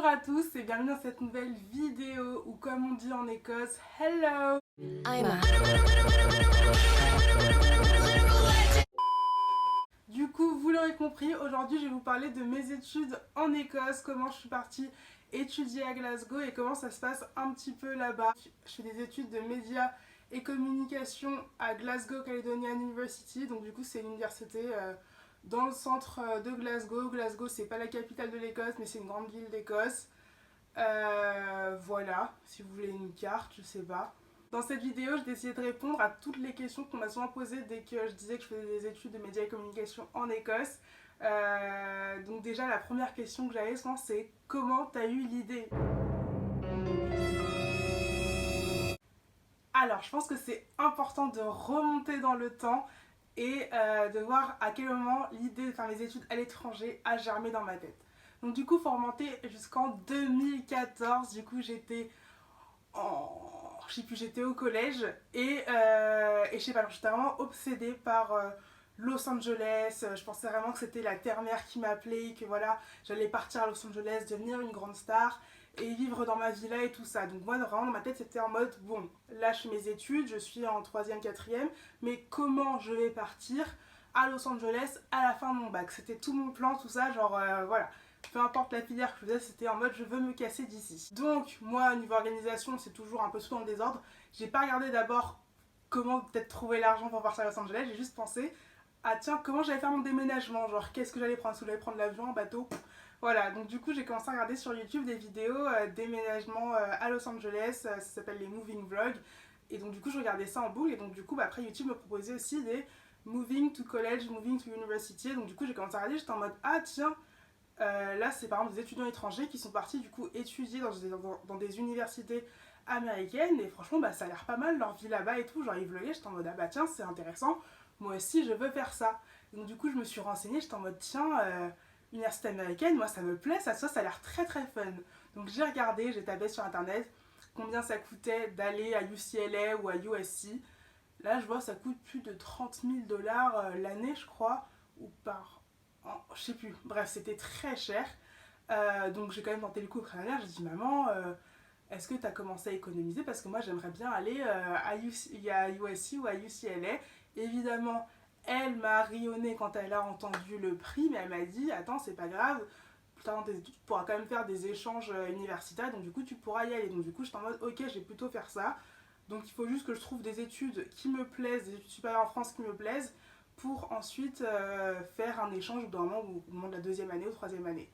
à tous et bienvenue dans cette nouvelle vidéo ou comme on dit en Écosse, hello. Du coup, vous l'aurez compris, aujourd'hui je vais vous parler de mes études en Écosse, comment je suis partie étudier à Glasgow et comment ça se passe un petit peu là-bas. Je fais des études de médias et communication à Glasgow Caledonian University, donc du coup c'est une université dans le centre de Glasgow. Glasgow c'est pas la capitale de l'Écosse mais c'est une grande ville d'Écosse. Voilà, si vous voulez une carte, je sais pas. Dans cette vidéo, j'ai décidé de répondre à toutes les questions qu'on m'a souvent posées dès que je disais que je faisais des études de médias et communication en Écosse. Donc déjà, la première question que j'avais souvent, c'est comment t'as eu l'idée? Alors, je pense que c'est important de remonter dans le temps et de voir à quel moment l'idée de faire mes études à l'étranger a germé dans ma tête. Donc du coup, il faut remonter jusqu'en 2014. Du coup, j'étais je sais plus, j'étais au collège et je sais pas, j'étais vraiment obsédée par Los Angeles. Je pensais vraiment que c'était la terre-mère qui m'appelait, que voilà, j'allais partir à Los Angeles, devenir une grande star et vivre dans ma villa et tout ça. Donc moi, vraiment, dans ma tête, c'était en mode, bon, là, je fais mes études, je suis en 3e, 4e, mais comment je vais partir à Los Angeles à la fin de mon bac? C'était tout mon plan, tout ça, genre, voilà. Peu importe la filière que je faisais, c'était en mode je veux me casser d'ici. Donc moi, au niveau organisation, c'est toujours un peu tout dans le désordre. J'ai pas regardé d'abord comment peut-être trouver l'argent pour partir à Los Angeles, j'ai juste pensé ah tiens, comment j'allais faire mon déménagement, genre qu'est-ce que j'allais prendre, est-ce que j'allais prendre l'avion, un bateau, voilà. Donc du coup j'ai commencé à regarder sur YouTube des vidéos déménagement à Los Angeles, ça s'appelle les moving vlogs, et donc du coup je regardais ça en boucle, et donc du coup après YouTube me proposait aussi des moving to college, moving to university, donc du coup j'ai commencé à regarder, j'étais en mode ah tiens, là, c'est par exemple des étudiants étrangers qui sont partis du coup étudier dans des universités américaines et franchement, bah, ça a l'air pas mal leur vie là-bas et tout. Genre, ils vloguaient, j'étais en mode ah bah tiens, c'est intéressant, moi aussi je veux faire ça. Et donc, du coup, je me suis renseignée, j'étais en mode tiens, université américaine, moi ça me plaît, ça a l'air très très fun. Donc, j'ai regardé, j'ai tapé sur internet combien ça coûtait d'aller à UCLA ou à USC. Là, je vois, ça coûte plus de 30 000 $ l'année, je crois, ou par je sais plus, bref, c'était très cher. Donc j'ai quand même tenté le coup auprès de ma mère. J'ai dit maman, est-ce que tu as commencé à économiser parce que moi j'aimerais bien aller à USC ou à UCLA. Évidemment, elle m'a rionné quand elle a entendu le prix, mais elle m'a dit attends, c'est pas grave, tu pourras quand même faire des échanges universitaires, donc du coup tu pourras y aller. Donc du coup j'étais en mode ok, je vais plutôt faire ça. Donc il faut juste que je trouve des études qui me plaisent, des études supérieures en France qui me plaisent, pour ensuite faire un échange au moment de la 2e année ou 3e année.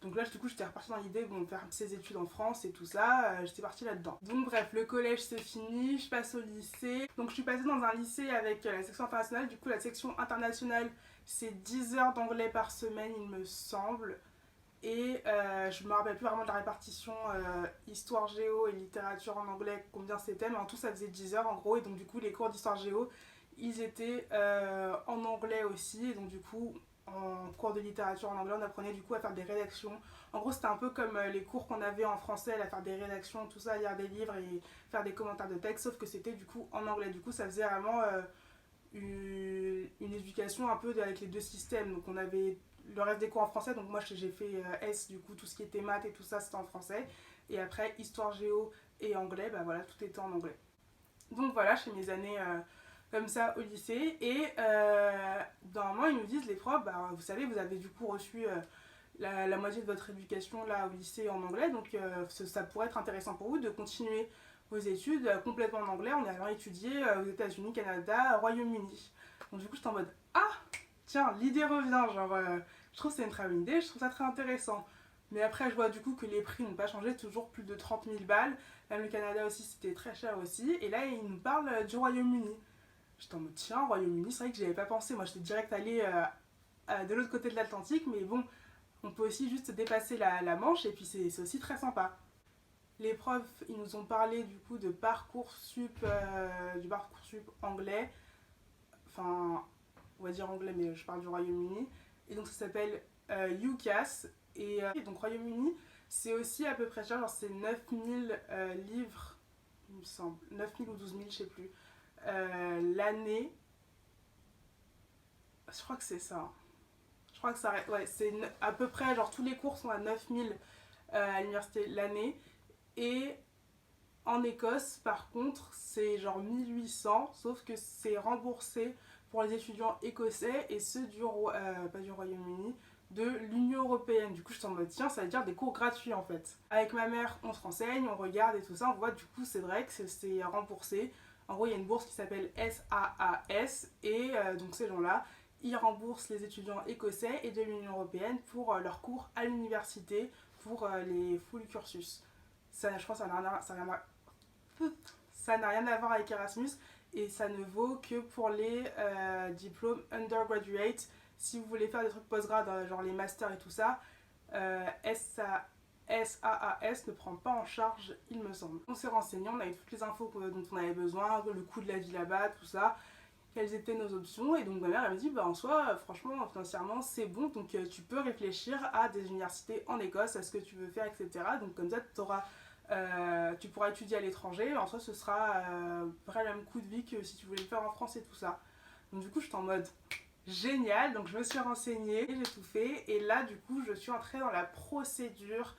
Donc là, du coup, j'étais repartie dans l'idée, bon, faire ses études en France et tout ça, j'étais partie là-dedans. Donc bref, le collège c'est fini, je passe au lycée. Donc je suis passée dans un lycée avec la section internationale. Du coup, la section internationale, c'est 10 heures d'anglais par semaine, il me semble. Et je me rappelle plus vraiment de la répartition histoire géo et littérature en anglais, combien c'était, mais en tout ça faisait 10 heures en gros. Et donc du coup, les cours d'histoire géo, ils étaient en anglais aussi, et donc du coup en cours de littérature en anglais on apprenait du coup à faire des rédactions. En gros c'était un peu comme les cours qu'on avait en français, à faire des rédactions, tout ça, à lire des livres et faire des commentaires de texte, sauf que c'était du coup en anglais. Du coup ça faisait vraiment une éducation un peu avec les deux systèmes. Donc on avait le reste des cours en français, donc moi j'ai fait S, du coup tout ce qui était maths et tout ça c'était en français, et après histoire géo et anglais, bah voilà, tout était en anglais. Donc voilà, je fais mes années comme ça au lycée. Et normalement, ils nous disent, les profs, bah, vous savez, vous avez du coup reçu la moitié de votre éducation là au lycée en anglais. Donc ça pourrait être intéressant pour vous de continuer vos études complètement en anglais en allant étudier aux États-Unis, Canada, Royaume-Uni. Donc du coup, j'étais en mode ah, tiens, l'idée revient. Genre, je trouve que c'est une très bonne idée, je trouve ça très intéressant. Mais après, je vois du coup que les prix n'ont pas changé, toujours plus de 30 000 $. Même le Canada aussi, c'était très cher aussi. Et là, ils nous parlent du Royaume-Uni. J'étais en mode tiens, Royaume-Uni, c'est vrai que j'y avais pas pensé. Moi, j'étais direct allée de l'autre côté de l'Atlantique, mais bon, on peut aussi juste dépasser la Manche et puis c'est aussi très sympa. Les profs, ils nous ont parlé du coup de Parcoursup, du Parcoursup anglais. Enfin, on va dire anglais, mais je parle du Royaume-Uni. Et donc ça s'appelle UCAS. Et donc Royaume-Uni, c'est aussi à peu près cher, genre c'est 9000 livres, il me semble, 9000 ou 12 000, je sais plus, l'année. Je crois que c'est ça. Je crois que ça, ouais, c'est à peu près, genre tous les cours sont à 9000 à l'université l'année. Et en Écosse, par contre, c'est genre 1800, sauf que c'est remboursé pour les étudiants écossais et ceux pas du Royaume-Uni, de l'Union Européenne. Du coup, je suis en mode, tiens, ça veut dire des cours gratuits en fait. Avec ma mère, on se renseigne, on regarde et tout ça, on voit du coup, c'est vrai que c'est remboursé. En gros, il y a une bourse qui s'appelle SAAS et donc ces gens-là, ils remboursent les étudiants écossais et de l'Union Européenne pour leurs cours à l'université, pour les full cursus. Ça, je crois que ça n'a rien à voir avec Erasmus et ça ne vaut que pour les diplômes undergraduate. Si vous voulez faire des trucs postgrad, genre les masters et tout ça, SAAS ne prend pas en charge, il me semble. On s'est renseigné, on a eu toutes les infos dont on avait besoin, le coût de la vie là-bas, tout ça, quelles étaient nos options. Et donc ma mère elle me dit, bah en soi, franchement, financièrement, c'est bon, donc tu peux réfléchir à des universités en Écosse, à ce que tu veux faire, etc. Donc comme ça, tu pourras étudier à l'étranger. En soi, ce sera vrai le même coût de vie que si tu voulais le faire en France et tout ça. Donc du coup, je suis en mode génial. Donc je me suis renseignée, j'ai tout fait. Et là, du coup, je suis entrée dans la procédure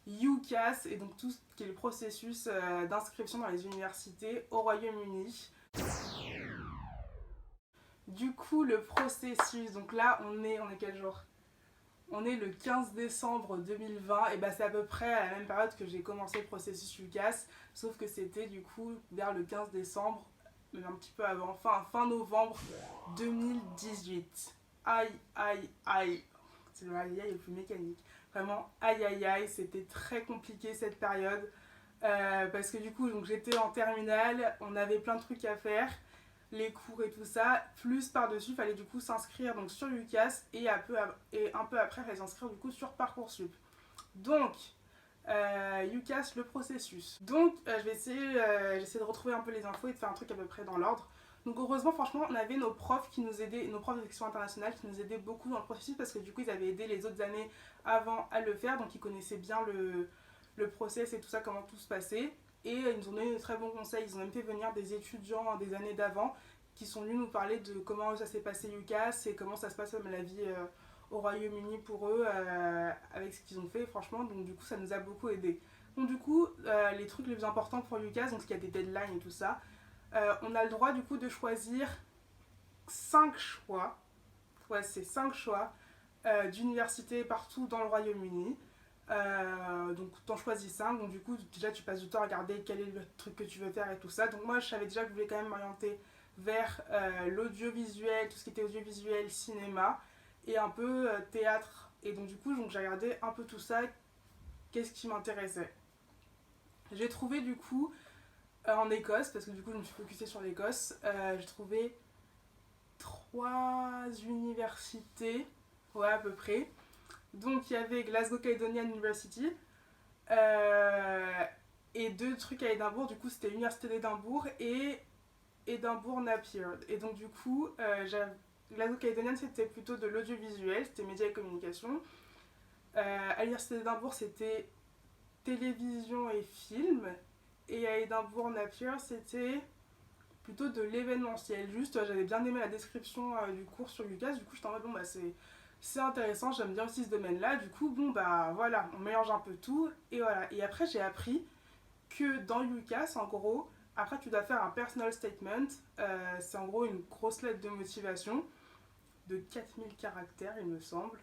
UCAS et donc tout ce qui est le processus d'inscription dans les universités au Royaume-Uni. Du coup, le processus, donc là, on est quel jour? On est le 15 décembre 2020, et bah c'est à peu près à la même période que j'ai commencé le processus UCAS, sauf que c'était du coup vers le 15 décembre, même un petit peu avant, fin novembre 2018. Aïe, aïe, aïe. C'est le aïe aïe le plus mécanique. Vraiment, aïe, aïe, aïe, c'était très compliqué cette période. Parce que du coup, donc, j'étais en terminale, on avait plein de trucs à faire, les cours et tout ça, plus par-dessus, il fallait du coup s'inscrire donc sur UCAS et un peu après, il fallait s'inscrire du coup sur Parcoursup. Donc, UCAS, le processus. Donc, je vais j'essaie de retrouver un peu les infos et de faire un truc à peu près dans l'ordre. Donc, heureusement, franchement, on avait nos profs qui nous aidaient, nos profs de section internationale qui nous aidaient beaucoup dans le processus parce que du coup, ils avaient aidé les autres années avant à le faire, donc ils connaissaient bien le process et tout ça, comment tout se passait. Et ils nous ont donné de très bons conseils. Ils ont même fait venir des étudiants des années d'avant qui sont venus nous parler de comment ça s'est passé UCAS et comment ça se passe la vie au Royaume-Uni pour eux avec ce qu'ils ont fait, franchement. Donc du coup, ça nous a beaucoup aidé. Donc du coup, les trucs les plus importants pour UCAS, donc il y a des deadlines et tout ça, on a le droit du coup de choisir 5 choix. Ouais, c'est 5 choix d'universités partout dans le Royaume-Uni. Donc t'en choisis 5, donc du coup déjà tu passes du temps à regarder quel est le truc que tu veux faire et tout ça. Donc moi je savais déjà que je voulais quand même m'orienter vers l'audiovisuel, tout ce qui était audiovisuel, cinéma et un peu théâtre. Et donc du coup j'ai regardé un peu tout ça, qu'est-ce qui m'intéressait. J'ai trouvé du coup en Écosse, parce que du coup je me suis focusée sur l'Écosse, j'ai trouvé 3 universités, ouais à peu près. Donc il y avait Glasgow Caledonian University et 2 trucs à Édimbourg. Du coup c'était l'université d'Édimbourg et Édimbourg Napier. Et donc du coup Glasgow Caledonian c'était plutôt de l'audiovisuel, c'était médias et communication. À l'université d'Édimbourg c'était télévision et film. Et à Édimbourg Napier c'était plutôt de l'événementiel. Juste j'avais bien aimé la description du cours sur UCAS. Du coup j'étais en mode bon bah c'est intéressant, j'aime bien aussi ce domaine-là. Du coup, bon, bah voilà, on mélange un peu tout. Et voilà. Et après, j'ai appris que dans UCAS, en gros, après, tu dois faire un personal statement. C'est en gros une grosse lettre de motivation de 4000 caractères, il me semble.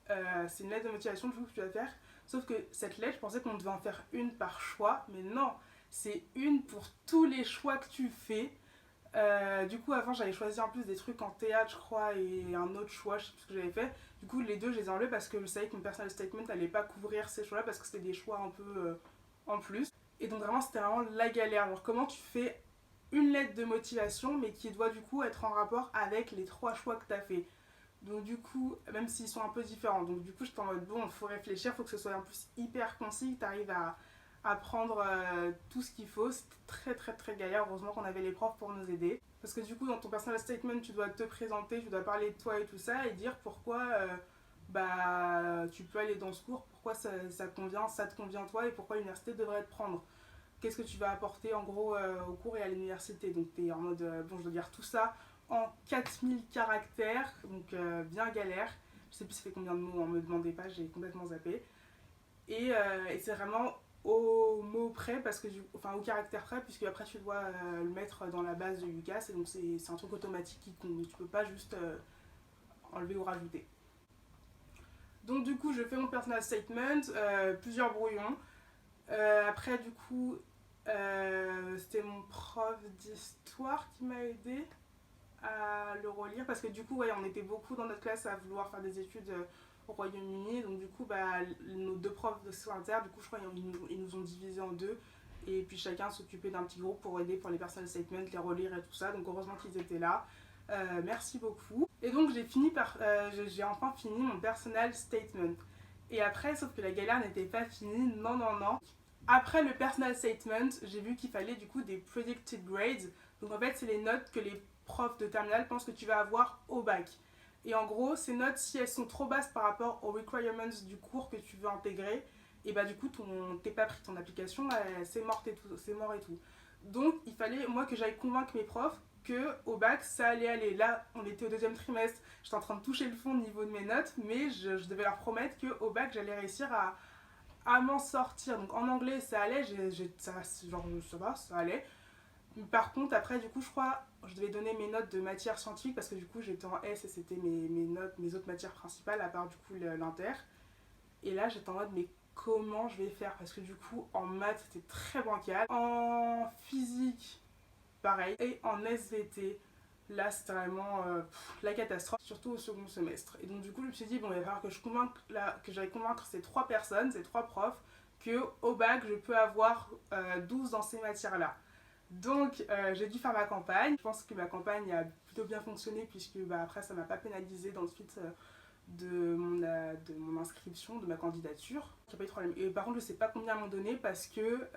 C'est une lettre de motivation, du coup, que tu dois faire. Sauf que cette lettre, je pensais qu'on devait en faire une par choix. Mais non, c'est une pour tous les choix que tu fais. Du coup, avant, j'avais choisi en plus des trucs en théâtre, je crois, et un autre choix, je sais plus ce que j'avais fait. Du coup, les deux, je les ai enlevés parce que je savais que mon personal statement n'allait pas couvrir ces choix-là parce que c'était des choix un peu en plus. Et donc, vraiment, c'était vraiment la galère. Alors, comment tu fais une lettre de motivation, mais qui doit du coup être en rapport avec les 3 choix que tu as fait. Donc, du coup, même s'ils sont un peu différents. Donc, du coup, j'étais en mode bon, il faut réfléchir, il faut que ce soit en plus hyper concis, que tu arrives à prendre tout ce qu'il faut. C'était très très très galère. Heureusement qu'on avait les profs pour nous aider. Parce que du coup, dans ton personal statement, tu dois te présenter, tu dois parler de toi et tout ça et dire pourquoi bah, tu peux aller dans ce cours, pourquoi ça te convient toi et pourquoi l'université devrait te prendre. Qu'est-ce que tu vas apporter en gros au cours et à l'université. Donc tu es en mode bon, je dois dire tout ça en 4000 caractères, donc bien galère. Je sais plus ça fait combien de mots, ne me demandez pas, j'ai complètement zappé. Et c'est vraiment au mot près, parce que enfin au caractère près, puisque après tu dois le mettre dans la base de UCAS, et donc c'est un truc automatique qui compte, tu peux pas juste enlever ou rajouter. Donc du coup je fais mon personal statement, plusieurs brouillons. Après du coup c'était mon prof d'histoire qui m'a aidé à le relire, parce que du coup ouais, on était beaucoup dans notre classe à vouloir faire des études au Royaume-Uni, donc du coup bah, nos deux profs de soins inter, du coup je crois ils nous ont divisés en deux, et puis chacun s'occupait d'un petit groupe pour aider pour les personal statements, les relire et tout ça, donc heureusement qu'ils étaient là. Merci beaucoup. Et donc j'ai enfin fini mon personal statement. Et après, sauf que la galère n'était pas finie, non non non. Après le personal statement, j'ai vu qu'il fallait du coup des predicted grades. Donc en fait, c'est les notes que les profs de terminale pensent que tu vas avoir au bac. Et en gros, ces notes, si elles sont trop basses par rapport aux requirements du cours que tu veux intégrer, et bah du coup, t'es pas pris, ton application, c'est mort et tout, c'est mort et tout. Donc, il fallait, moi, que j'aille convaincre mes profs que au bac, ça allait aller. Là, on était au deuxième trimestre, j'étais en train de toucher le fond au niveau de mes notes, mais je devais leur promettre qu'au bac, j'allais réussir à m'en sortir. Donc en anglais, ça allait, ça va, ça allait. Par contre, après, du coup, je crois, je devais donner mes notes de matière scientifique, parce que du coup, j'étais en S et c'était mes notes, mes autres matières principales, à part du coup l'inter. Et là, j'étais en mode, mais comment je vais faire? Parce que du coup, en maths, c'était très bancal. En physique, pareil. Et en SVT, là, c'était vraiment la catastrophe, surtout au second semestre. Et donc, du coup, je me suis dit, bon, il va falloir que j'aille convaincre ces trois personnes, ces trois profs, qu'au bac, je peux avoir 12 dans ces matières-là. Donc j'ai dû faire ma campagne. Je pense que ma campagne a plutôt bien fonctionné, puisque bah, après ça m'a pas pénalisé dans le suite de mon inscription, de ma candidature. Il n'y a pas eu de problème. Et par contre je sais pas combien m'ont donné, parce que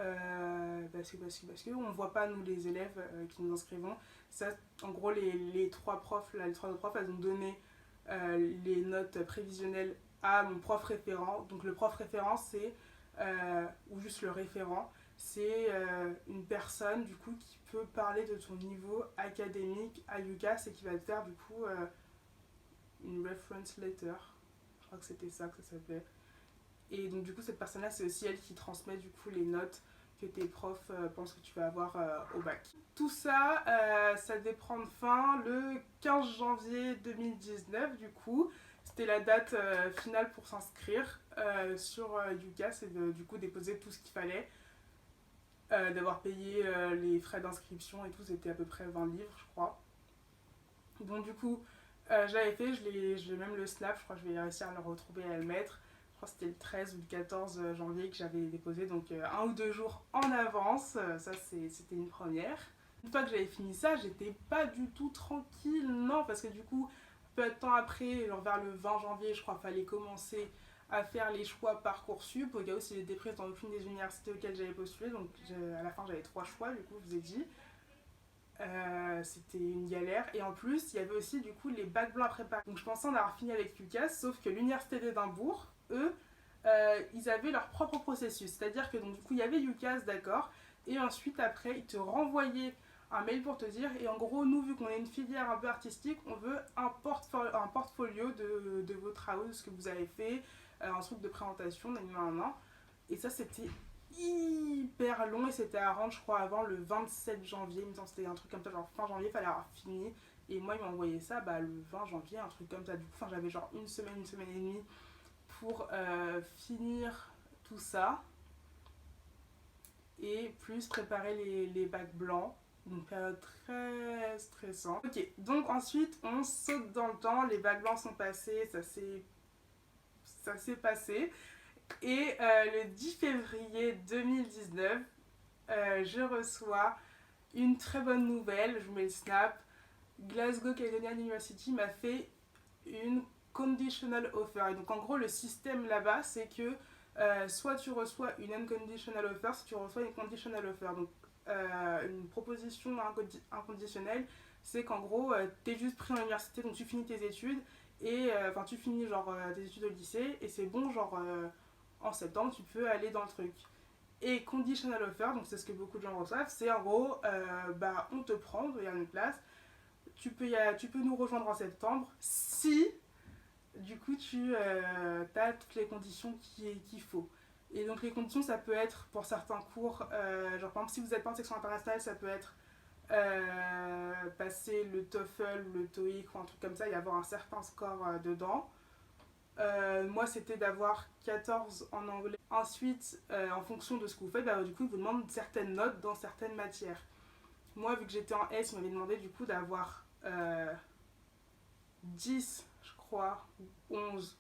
on voit pas nous les élèves qui nous inscrivons. Ça, en gros les trois profs, là, les trois autres profs, elles ont donné les notes prévisionnelles à mon prof référent. Donc le prof référent c'est ou juste le référent, c'est une personne du coup qui peut parler de ton niveau académique à UCAS et qui va te faire du coup une reference letter. Je crois que c'était ça que ça s'appelait. Et donc du coup cette personne-là, c'est aussi elle qui transmet du coup les notes que tes profs pensent que tu vas avoir au bac. Tout ça, ça devait prendre fin le 15 janvier 2019 du coup. C'était la date finale pour s'inscrire sur UCAS, et du coup déposer tout ce qu'il fallait. D'avoir payé les frais d'inscription et tout, c'était à peu près 20 livres, je crois. Donc du coup, je l'avais fait, j'ai même le snap, je crois que je vais réussir à le retrouver et à le mettre. Je crois que c'était le 13 ou le 14 janvier que j'avais déposé, donc un ou deux jours en avance. Ça, c'était une première. Une fois que j'avais fini ça, j'étais pas du tout tranquille, non, parce que du coup, peu de temps après, genre vers le 20 janvier, je crois, fallait commencer à faire les choix Parcoursup, au cas où si j'étais prise dans aucune des universités auxquelles j'avais postulé. Donc à la fin, j'avais trois choix, du coup, je vous ai dit. C'était une galère. Et en plus, il y avait aussi du coup les bacs blancs à préparer. Donc je pensais en avoir fini avec UCAS, sauf que l'université d'Édimbourg, eux, ils avaient leur propre processus. C'est-à-dire que donc, du coup, il y avait UCAS, d'accord, et ensuite, après, ils te renvoyaient un mail pour te dire, et en gros, nous, vu qu'on est une filière un peu artistique, on veut un portfolio de vos travaux, de ce que vous avez fait, un truc de présentation, nan. Et ça, c'était hyper long, et c'était à rendre, je crois, avant le 27 janvier. Il me semble que c'était un truc comme ça, genre fin janvier, il fallait avoir fini. Et moi, ils m'ont envoyé ça le 20 janvier, un truc comme ça. Du coup, j'avais genre une semaine et demie pour finir tout ça. Et plus préparer les bacs blancs. Donc période très stressante. Ok, donc ensuite on saute dans le temps, les bacs blancs sont passés, ça s'est passé. Et le 10 février 2019, je reçois une très bonne nouvelle, je vous mets le snap. Glasgow Caledonian University m'a fait une conditional offer. Et donc en gros le système là-bas c'est que soit tu reçois une unconditional offer, soit tu reçois une conditional offer. Donc une proposition inconditionnelle, c'est qu'en gros t'es juste pris en université, donc tu finis tes études, et enfin tu finis genre tes études au lycée, et c'est bon, genre en septembre tu peux aller dans le truc. Et conditional offer, donc c'est ce que beaucoup de gens reçoivent, c'est en gros bah on te prend, il y a une place, tu peux nous rejoindre en septembre si du coup tu as toutes les conditions qu'il faut. Et donc les conditions, ça peut être pour certains cours, genre par exemple si vous n'êtes pas en section internationale, ça peut être passer le TOEFL ou le TOEIC ou un truc comme ça et avoir un certain score dedans. Moi, c'était d'avoir 14 en anglais. Ensuite, en fonction de ce que vous faites, bah, du coup, ils vous demandent certaines notes dans certaines matières. Moi, vu que j'étais en S, ils m'avaient demandé du coup d'avoir 10, je crois, ou 11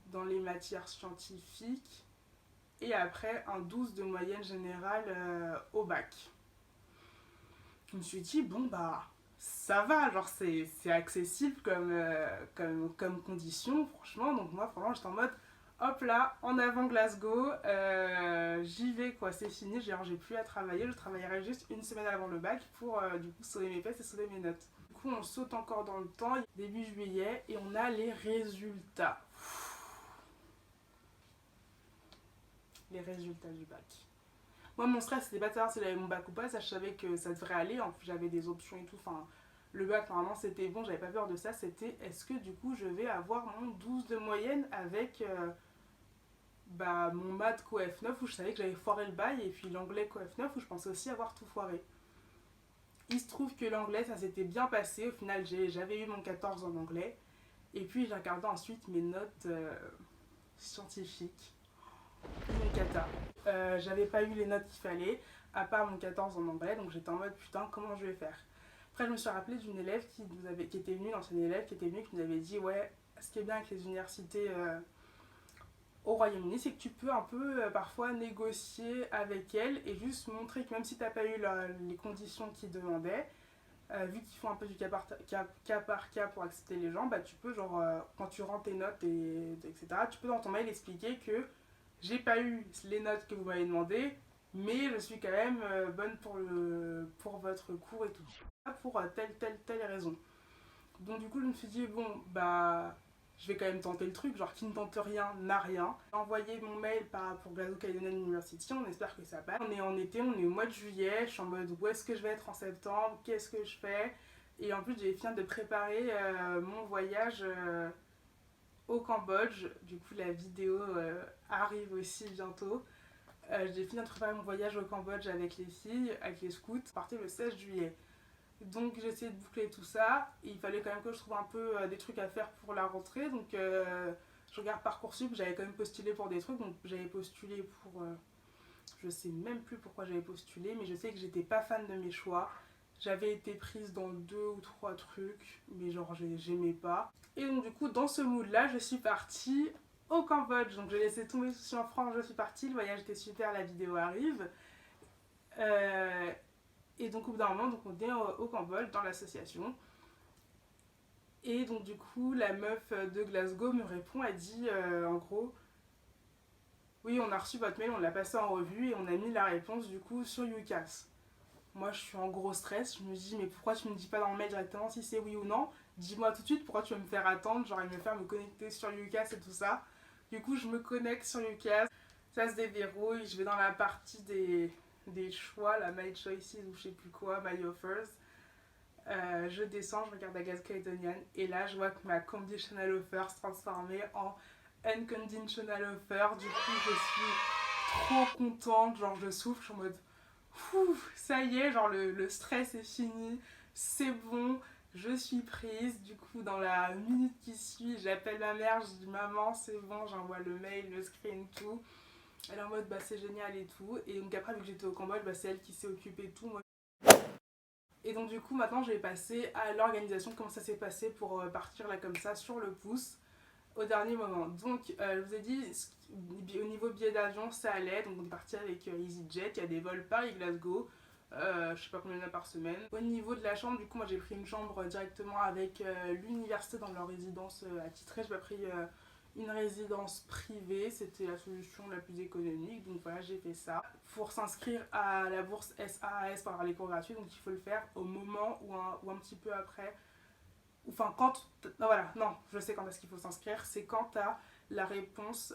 dans les matières scientifiques et après un 12 de moyenne générale au bac. Je me suis dit, bon, bah, ça va, genre, c'est accessible comme condition, franchement. Donc, moi, franchement, j'étais en mode, hop là, en avant Glasgow, j'y vais, quoi, c'est fini. Genre, j'ai plus à travailler, je travaillerai juste une semaine avant le bac pour, du coup, sauver mes fesses et sauver mes notes. Du coup, on saute encore dans le temps, début juillet, et on a les résultats. Les résultats du bac. Moi, mon stress, c'était pas de savoir si j'avais mon bac ou pas. Ça, je savais que ça devrait aller. En plus, j'avais des options et tout. Enfin, le bac, normalement, c'était bon. J'avais pas peur de ça. C'était est-ce que du coup, je vais avoir mon 12 de moyenne avec bah, mon maths co F9 où je savais que j'avais foiré le bail. Et puis l'anglais co F9 où je pensais aussi avoir tout foiré. Il se trouve que l'anglais, ça s'était bien passé. Au final, j'avais eu mon 14 en anglais. Et puis, j'ai regardé ensuite mes notes scientifiques. Une cata. J'avais pas eu les notes qu'il fallait, à part mon 14 en anglais, donc j'étais en mode putain, comment je vais faire. Après, je me suis rappelé d'une élève qui était venue, l'ancienne élève qui était venue, qui nous avait dit ouais, ce qui est bien avec les universités au Royaume-Uni, c'est que tu peux un peu parfois négocier avec elles et juste montrer que même si t'as pas eu les conditions qu'ils demandaient, vu qu'ils font un peu du cas par cas pour accepter les gens, bah tu peux genre quand tu rends tes notes etc., tu peux dans ton mail expliquer que j'ai pas eu les notes que vous m'avez demandé, mais je suis quand même bonne pour votre cours et tout. Pour telle raison. Donc du coup, je me suis dit, bon, bah, je vais quand même tenter le truc, genre qui ne tente rien n'a rien. J'ai envoyé mon mail pour Glasgow Caledonian University, on espère que ça passe. On est en été, on est au mois de juillet, je suis en mode où est-ce que je vais être en septembre, qu'est-ce que je fais. Et en plus, j'ai fini de préparer mon voyage au Cambodge. Du coup, la vidéo arrive aussi bientôt. J'ai fini de préparer mon voyage au Cambodge avec les filles, avec les scouts. Je partais le 16 juillet. Donc j'ai essayé de boucler tout ça. Et il fallait quand même que je trouve un peu des trucs à faire pour la rentrée. Donc je regarde Parcoursup, j'avais quand même postulé pour des trucs. Donc j'avais postulé pour... je sais même plus pourquoi j'avais postulé, mais je sais que j'étais pas fan de mes choix. J'avais été prise dans 2 ou 3 trucs, mais genre j'aimais pas. Et donc du coup, dans ce mood-là, je suis partie au Cambodge. Donc j'ai laissé tous mes soucis en France, je suis partie. Le voyage était super, la vidéo arrive. Et donc au bout d'un moment, donc, on est au Cambodge, dans l'association. Et donc du coup, la meuf de Glasgow me répond, elle dit en gros... Oui, on a reçu votre mail, on l'a passé en revue et on a mis la réponse du coup sur UCAS. Moi, je suis en gros stress. Je me dis, mais pourquoi tu me dis pas dans le mail directement si c'est oui ou non? Dis-moi tout de suite, pourquoi tu veux me faire attendre? Genre, il me faire me connecter sur UCAS et tout ça. Du coup, je me connecte sur UCAS. Ça se déverrouille. Je vais dans la partie des choix, la My Choices ou je sais plus quoi, My Offers. Je descends, je regarde la Gaz Caledonian et là, je vois que ma conditional offer se transformait en unconditional offer. Du coup, je suis trop contente. Genre, je souffle, je suis en mode ça y est, genre le stress est fini, c'est bon, je suis prise. Du coup, dans la minute qui suit, j'appelle ma mère, je dis maman, c'est bon, j'envoie le mail, le screen, tout. Elle est en mode bah c'est génial et tout. Et donc après, vu que j'étais au Cambodge, bah, c'est elle qui s'est occupée de tout. Moi. Et donc du coup, maintenant, je vais passer à l'organisation, comment ça s'est passé pour partir là comme ça sur le pouce au dernier moment. Donc, je vous ai dit, au niveau billet d'avion, ça allait. Donc, on est parti avec EasyJet. Il y a des vols Paris-Glasgow. Je sais pas combien il y en a par semaine. Au niveau de la chambre, du coup, moi j'ai pris une chambre directement avec l'université dans leur résidence attitrée. J'ai pas pris une résidence privée. C'était la solution la plus économique. Donc, voilà, j'ai fait ça. Pour s'inscrire à la bourse SAAS pour avoir les cours gratuits, donc il faut le faire au moment ou un petit peu après. Enfin, quand. Non, voilà, non, je sais quand est-ce qu'il faut s'inscrire. C'est quand tu as la réponse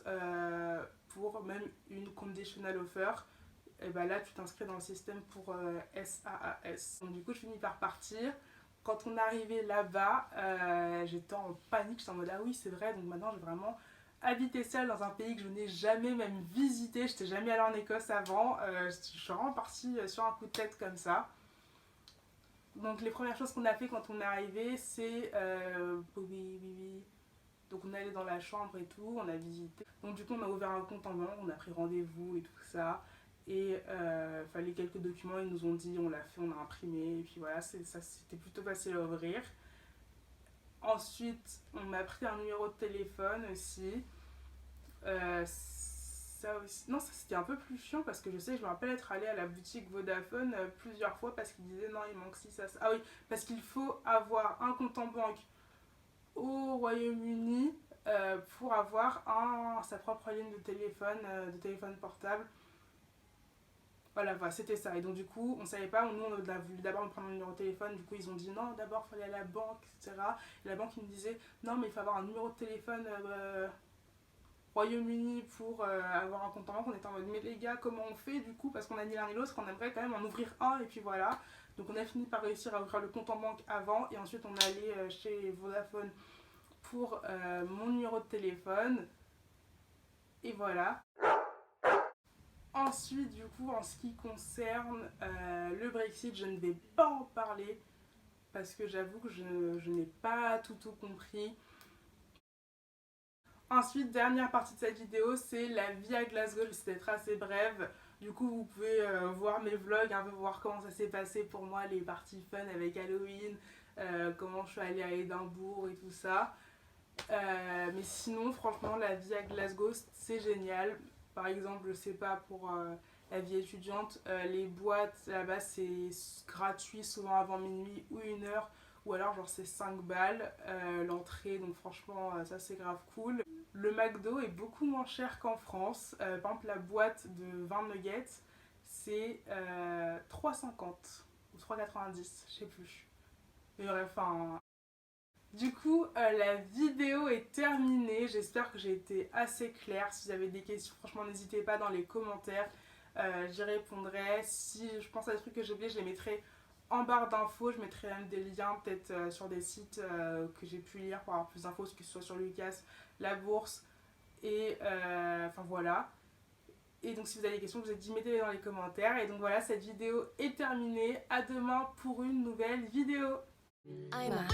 pour même une conditional offer. Et ben là, tu t'inscris dans le système pour SAAS. Donc, du coup, je finis par partir. Quand on est arrivé là-bas, j'étais en panique. J'étais en mode ah oui, c'est vrai. Donc maintenant, j'ai vraiment habiter seule dans un pays que je n'ai jamais même visité. Je n'étais jamais allée en Écosse avant. Je suis vraiment partie sur un coup de tête comme ça. Donc les premières choses qu'on a fait quand on est arrivé, c'est oui. Donc on est allé dans la chambre et tout, on a visité. Donc du coup on a ouvert un compte en banque, on a pris rendez-vous et tout ça. Et fallait quelques documents, ils nous ont dit, on l'a fait, on a imprimé. Et puis voilà, ça c'était plutôt facile à ouvrir. Ensuite, on m'a pris un numéro de téléphone aussi. Ça aussi. Non, ça c'était un peu plus chiant parce que je me rappelle être allée à la boutique Vodafone plusieurs fois parce qu'ils disaient non, il manque ci, ça. Ah oui, parce qu'il faut avoir un compte en banque au Royaume-Uni pour avoir sa propre ligne de téléphone portable. Voilà, c'était ça. Et donc, du coup, on savait pas. Nous, on a voulu d'abord me prendre un numéro de téléphone. Du coup, ils ont dit non, d'abord, il fallait aller à la banque, etc. Et la banque, ils me disait non, mais il faut avoir un numéro de téléphone Royaume-Uni pour avoir un compte en banque. On était en mode, mais les gars, comment on fait du coup? Parce qu'on a ni l'un ni l'autre, on aimerait quand même en ouvrir un. Et puis voilà. Donc, on a fini par réussir à ouvrir le compte en banque avant. Et ensuite, on est allé chez Vodafone pour mon numéro de téléphone. Et voilà. Ensuite, du coup, en ce qui concerne le Brexit, je ne vais pas en parler parce que j'avoue que je n'ai pas tout compris. Ensuite, dernière partie de cette vidéo, c'est la vie à Glasgow. Je vais être assez brève. Du coup, vous pouvez voir mes vlogs, un peu voir comment ça s'est passé pour moi, les parties fun avec Halloween, comment je suis allée à Édimbourg et tout ça. Mais sinon, franchement, la vie à Glasgow, c'est génial. Par exemple, je sais pas, pour la vie étudiante, les boîtes là-bas, c'est gratuit, souvent avant minuit ou 1 heure, ou alors genre c'est 5 balles l'entrée, donc franchement, ça c'est grave cool. Le McDo est beaucoup moins cher qu'en France. Par exemple, la boîte de 20 nuggets, c'est 3,50 ou 3,90, je sais plus. Mais bref, enfin. Du coup, la vidéo est terminée. J'espère que j'ai été assez claire. Si vous avez des questions, franchement, n'hésitez pas dans les commentaires. J'y répondrai. Si je pense à des trucs que j'ai oubliés, je les mettrai en barre d'infos. Je mettrai même des liens peut-être sur des sites que j'ai pu lire pour avoir plus d'infos, que ce soit sur Lucas, la bourse. Et enfin voilà. Et donc si vous avez des questions, je vous ai dit mettez-les dans les commentaires. Et donc voilà, cette vidéo est terminée. À demain pour une nouvelle vidéo. I'm a